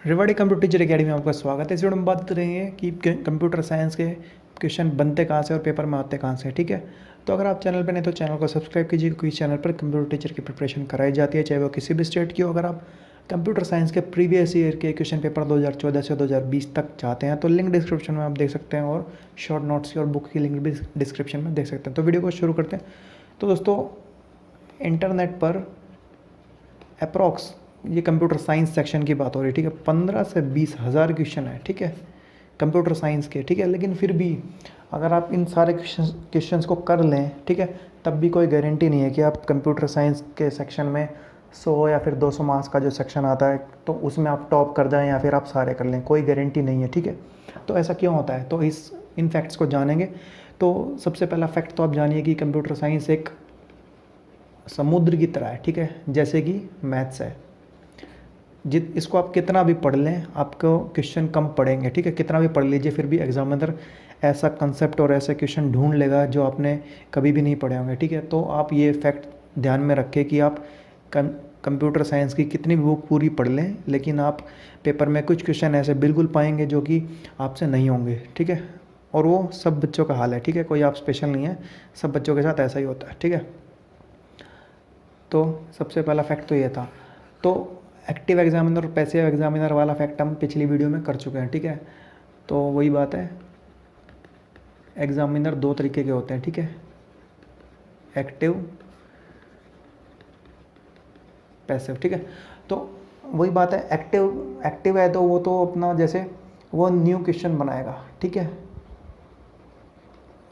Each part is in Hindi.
रिवाड़ी कंप्यूटर टीचर एकेडमी में आपका स्वागत है। इस वीडियो में बात करेंगे कि कंप्यूटर साइंस के क्वेश्चन बनते कहाँ से और पेपर में आते कहाँ से। ठीक है, तो अगर आप चैनल पर नहीं तो चैनल को सब्सक्राइब कीजिए, क्योंकि इस चैनल पर कंप्यूटर टीचर की प्रिपरेशन कराई जाती है, चाहे वो किसी भी स्टेट की हो। अगर आप कंप्यूटर साइंस के प्रीवियस ईयर के क्वेश्चन पेपर 2014 से 2020 तक चाहते हैं तो लिंक डिस्क्रिप्शन में आप देख सकते हैं, और शॉर्ट नोट्स की और बुक की लिंक भी डिस्क्रिप्शन में देख सकते हैं। तो वीडियो को शुरू करते हैं। तो दोस्तों, इंटरनेट पर अप्रॉक्स ये कंप्यूटर साइंस सेक्शन की बात हो रही है, ठीक है, 15 से 20 हज़ार क्वेश्चन है, ठीक है, कंप्यूटर साइंस के, ठीक है। लेकिन फिर भी अगर आप इन सारे क्वेश्चंस को कर लें, ठीक है, तब भी कोई गारंटी नहीं है कि आप कंप्यूटर साइंस के सेक्शन में 100 या फिर 200 मार्क्स का जो सेक्शन आता है तो उसमें आप टॉप कर जाएं या फिर आप सारे कर लें, कोई गारंटी नहीं है, ठीक है। तो ऐसा क्यों होता है, तो इन फैक्ट्स को जानेंगे। तो सबसे पहला फैक्ट तो आप जानिए कि कंप्यूटर साइंस एक समुद्र की तरह है, ठीक है, जैसे कि मैथ्स है। इसको आप कितना भी पढ़ लें, आपको क्वेश्चन कम पढ़ेंगे, ठीक है, कितना भी पढ़ लीजिए फिर भी एग्जामिनर ऐसा कंसेप्ट और ऐसे क्वेश्चन ढूंढ लेगा जो आपने कभी भी नहीं पढ़े होंगे, ठीक है। तो आप ये फैक्ट ध्यान में रखें कि आप कंप्यूटर साइंस की कितनी भी बुक पूरी पढ़ लें, लेकिन आप पेपर में कुछ क्वेश्चन ऐसे बिल्कुल पाएंगे जो कि आपसे नहीं होंगे, ठीक है। और वो सब बच्चों का हाल है, ठीक है, कोई आप स्पेशल नहीं है, सब बच्चों के साथ ऐसा ही होता है, ठीक है। तो सबसे पहला फैक्ट तो ये था। तो एक्टिव एग्जामिनर और पैसिव एग्जामिनर वाला फैक्ट हम पिछली वीडियो में कर चुके हैं, ठीक है। तो वही बात है, एग्जामिनर दो तरीके के होते हैं, ठीक है, एक्टिव, पैसिव, ठीक है। तो वही बात है, एक्टिव है तो वो तो अपना जैसे वो न्यू क्वेश्चन बनाएगा, ठीक है।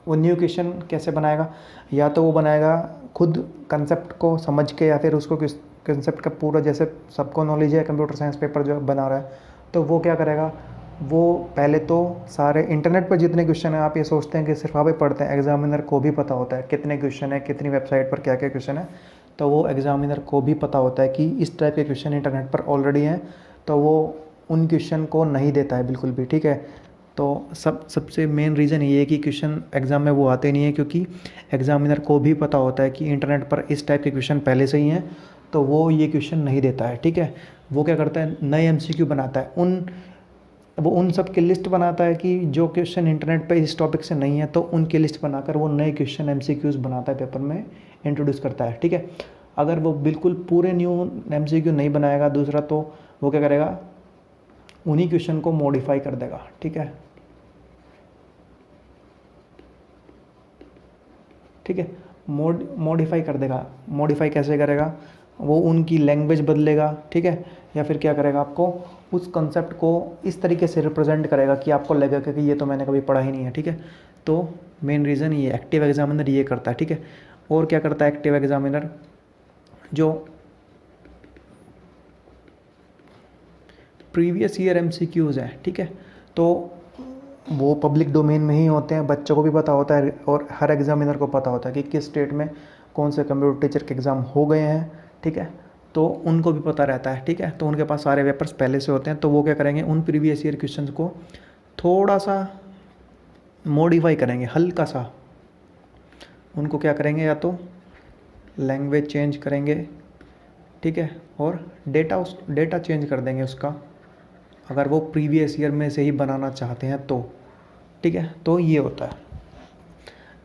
वो न्यू क्वेश्चन कैसे बनाएगा, या तो वो बनाएगा खुद कंसेप्ट को समझ के, या फिर उसको कंसेप्ट का पूरा, जैसे सबको नॉलेज है कंप्यूटर साइंस पेपर जो बना रहा है, तो वो क्या करेगा, वो पहले तो सारे इंटरनेट पर जितने क्वेश्चन हैं, आप ये सोचते हैं कि सिर्फ आप ही पढ़ते हैं, एग्जामिनर को भी पता होता है कितने क्वेश्चन है, कितनी वेबसाइट पर क्या क्या क्वेश्चन है। तो वो एग्जामिनर को भी पता होता है कि इस टाइप के क्वेश्चन इंटरनेट पर ऑलरेडी हैं, तो वो उन क्वेश्चन को नहीं देता है बिल्कुल भी, ठीक है। तो सबसे मेन रीज़न ये है कि क्वेश्चन एग्ज़ाम में वो आते नहीं है, क्योंकि एग्जामिनर को भी पता होता है कि इंटरनेट पर इस टाइप के क्वेश्चन पहले से ही हैं, तो वो ये क्वेश्चन नहीं देता है, ठीक है। वो क्या करता है, नए एमसीक्यू बनाता है, वो उन सब की लिस्ट बनाता है कि जो क्वेश्चन इंटरनेट पे इस टॉपिक से नहीं है, तो उनकी लिस्ट बनाकर वो नए क्वेश्चन एमसीक्यूज़ बनाता है, पेपर में इंट्रोड्यूस करता है, ठीक है। अगर वो बिल्कुल पूरे न्यू एमसीक्यू नहीं बनाएगा दूसरा, तो वो क्या करेगा, उन्हीं क्वेश्चन को मॉडिफाई कर देगा, ठीक है, ठीक है, मॉडिफाई कर देगा। मॉडिफाई कैसे करेगा, वो उनकी लैंग्वेज बदलेगा, ठीक है, या फिर क्या करेगा, आपको उस कंसेप्ट को इस तरीके से रिप्रेजेंट करेगा कि आपको लगेगा कि ये तो मैंने कभी पढ़ा ही नहीं है, ठीक है। तो मेन रीज़न ये एक्टिव एग्जामिनर ये करता है, ठीक है। और क्या करता है एक्टिव एग्जामिनर, जो प्रीवियस ईयर एमसीक्यूज़ हैं, ठीक है, तो वो पब्लिक डोमेन में ही होते हैं, बच्चों को भी पता होता है और हर एग्जामिनर को पता होता है कि किस स्टेट में कौन से कंप्यूटर टीचर के एग्ज़ाम हो गए हैं, ठीक है। तो उनको भी पता रहता है, ठीक है, तो उनके पास सारे पेपर्स पहले से होते हैं, तो वो क्या करेंगे, उन प्रीवियस ईयर क्वेश्चन को थोड़ा सा मॉडिफाई करेंगे, हल्का सा उनको क्या करेंगे, या तो लैंग्वेज चेंज करेंगे, ठीक है, और डेटा चेंज कर देंगे उसका, अगर वो प्रीवियस ईयर में से ही बनाना चाहते हैं तो, ठीक है। तो ये होता है,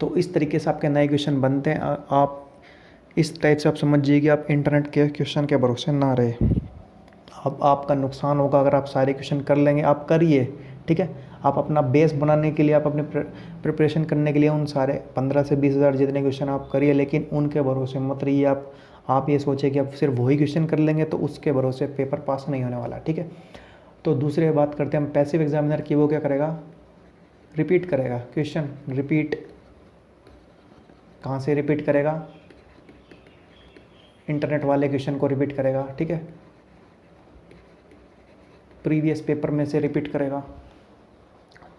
तो इस तरीके से आपके नए क्वेश्चन बनते हैं। आप इस टाइप से आप समझिए कि आप इंटरनेट के क्वेश्चन के भरोसे ना रहे। अब आपका नुकसान होगा अगर आप सारे क्वेश्चन कर लेंगे, आप करिए, ठीक है। आप अपना बेस बनाने के लिए, आप अपने प्रिपरेशन करने के लिए उन सारे 15 से 20 हज़ार जितने क्वेश्चन आप करिए, लेकिन उनके भरोसे मत रहिए। आप ये सोचिए कि आप सिर्फ वही क्वेश्चन कर लेंगे तो उसके भरोसे पेपर पास नहीं होने वाला, ठीक है। तो दूसरी बात करते हैं हम पैसिव एग्जामिनर की। वो क्या करेगा, रिपीट करेगा क्वेश्चन। रिपीट कहाँ से रिपीट करेगा, इंटरनेट वाले क्वेश्चन को रिपीट करेगा, ठीक है, प्रीवियस पेपर में से रिपीट करेगा।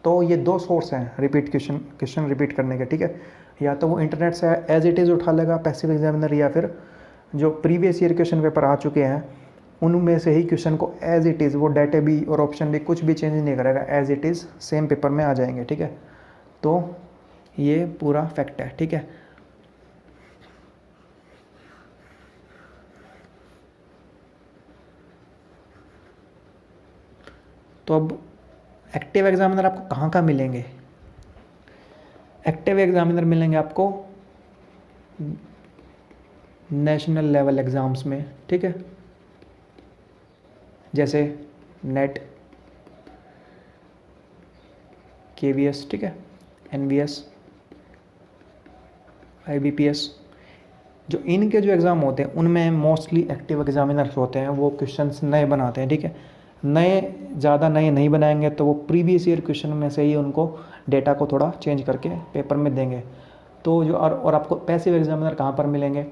तो ये दो सोर्स हैं रिपीट क्वेश्चन रिपीट करने के, ठीक है। या तो वो इंटरनेट से एज इट इज़ उठा लेगा पैसिव एग्जामिनर, या फिर जो प्रीवियस ईयर क्वेश्चन पेपर आ चुके हैं उनमें से ही क्वेश्चन को एज इट इज़, वो डेटा भी और ऑप्शन भी कुछ भी चेंज नहीं करेगा, as it is same paper में आ जाएंगे, ठीक है। तो ये पूरा फैक्ट है, ठीक है। तो अब एक्टिव एग्जामिनर आपको कहाँ कहाँ मिलेंगे? एक्टिव एग्जामिनर मिलेंगे आपको नेशनल लेवल एग्ज़ाम्स में, ठीक है, जैसे नेट, KVS, ठीक है, NVS, IBPS, जो इनके जो एग्ज़ाम होते हैं उनमें मोस्टली एक्टिव एग्जामिनर्स होते हैं, वो क्वेश्चंस नए बनाते हैं, ठीक है। नए ज़्यादा नए नहीं बनाएंगे तो वो प्रीवियस ईयर क्वेश्चन में से ही उनको डेटा को थोड़ा चेंज करके पेपर में देंगे। तो जो और आपको पैसिव एग्जामिनर कहाँ पर मिलेंगे?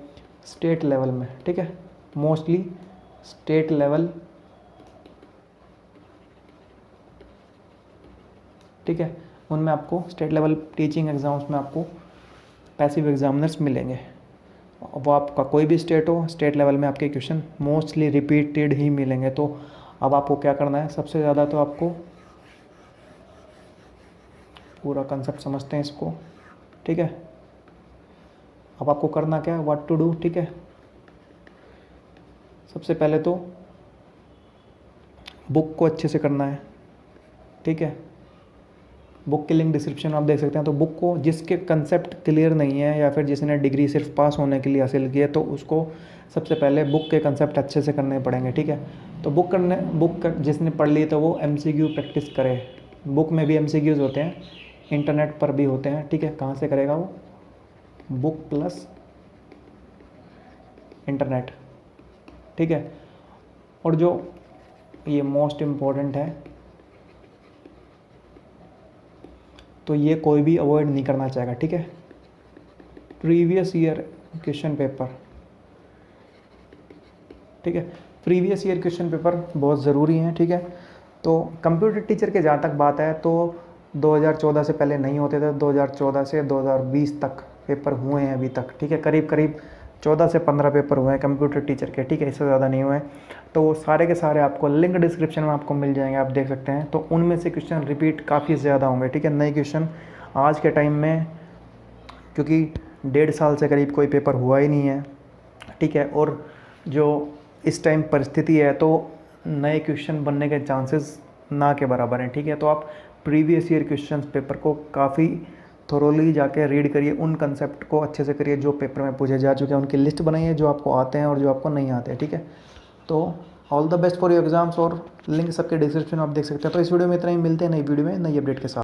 स्टेट लेवल में, ठीक है, मोस्टली स्टेट लेवल, ठीक है, उनमें आपको स्टेट लेवल टीचिंग एग्ज़ाम्स में आपको पैसिव एग्जामिनर्स मिलेंगे। वो आपका कोई भी स्टेट हो, स्टेट लेवल में आपके क्वेश्चन मोस्टली रिपीटेड ही मिलेंगे। तो अब आपको क्या करना है? सबसे ज़्यादा तो आपको पूरा कंसेप्ट समझते हैं इसको, ठीक है। अब आपको करना क्या है? व्हाट टू डू, ठीक है। सबसे पहले तो बुक को अच्छे से करना है, ठीक है। बुक की लिंक डिस्क्रिप्शन में आप देख सकते हैं। तो बुक को, जिसके कंसेप्ट क्लियर नहीं है या फिर जिसने डिग्री सिर्फ पास होने के लिए हासिल की है, तो उसको सबसे पहले बुक के कंसेप्ट अच्छे से करने पड़ेंगे, ठीक है। तो जिसने पढ़ ली तो वो MCQ प्रैक्टिस करे। बुक में भी MCQs होते हैं, इंटरनेट पर भी होते हैं, ठीक है। कहाँ से करेगा वो? बुक प्लस इंटरनेट, ठीक है। और जो ये मोस्ट इम्पोर्टेंट है, तो ये कोई भी अवॉइड नहीं करना चाहेगा, ठीक है। प्रीवियस ईयर क्वेश्चन पेपर, ठीक है, प्रीवियस ईयर क्वेश्चन पेपर बहुत ज़रूरी हैं, ठीक है। तो कंप्यूटर टीचर के जहाँ तक बात है तो 2014 से पहले नहीं होते थे, 2014 से 2020 तक पेपर हुए हैं अभी तक, ठीक है। करीब करीब 14 से 15 पेपर हुए हैं कंप्यूटर टीचर के, ठीक है, इससे ज़्यादा नहीं हुए। तो वो सारे के सारे आपको लिंक डिस्क्रिप्शन में आपको मिल जाएंगे, आप देख सकते हैं। तो उनमें से क्वेश्चन रिपीट काफ़ी ज़्यादा होंगे, ठीक है। नए क्वेश्चन आज के टाइम में, क्योंकि 1.5 साल से करीब कोई पेपर हुआ ही नहीं है, ठीक है, और जो इस टाइम परिस्थिति है तो नए क्वेश्चन बनने के चांसेस ना के बराबर हैं, ठीक है। तो आप प्रीवियस ईयर क्वेश्चन पेपर को काफ़ी थोरोली जाके रीड करिए, उन कंसेप्ट को अच्छे से करिए जो पेपर में पूछे जा चुके हैं, उनकी लिस्ट बनाइए जो आपको आते हैं और जो आपको नहीं आते हैं, ठीक है। तो all the best for your exams, और लिंक सबके डिस्क्रिप्शन में आप देख सकते हैं। तो इस वीडियो में इतना ही, मिलते हैं नई वीडियो में नई अपडेट के साथ।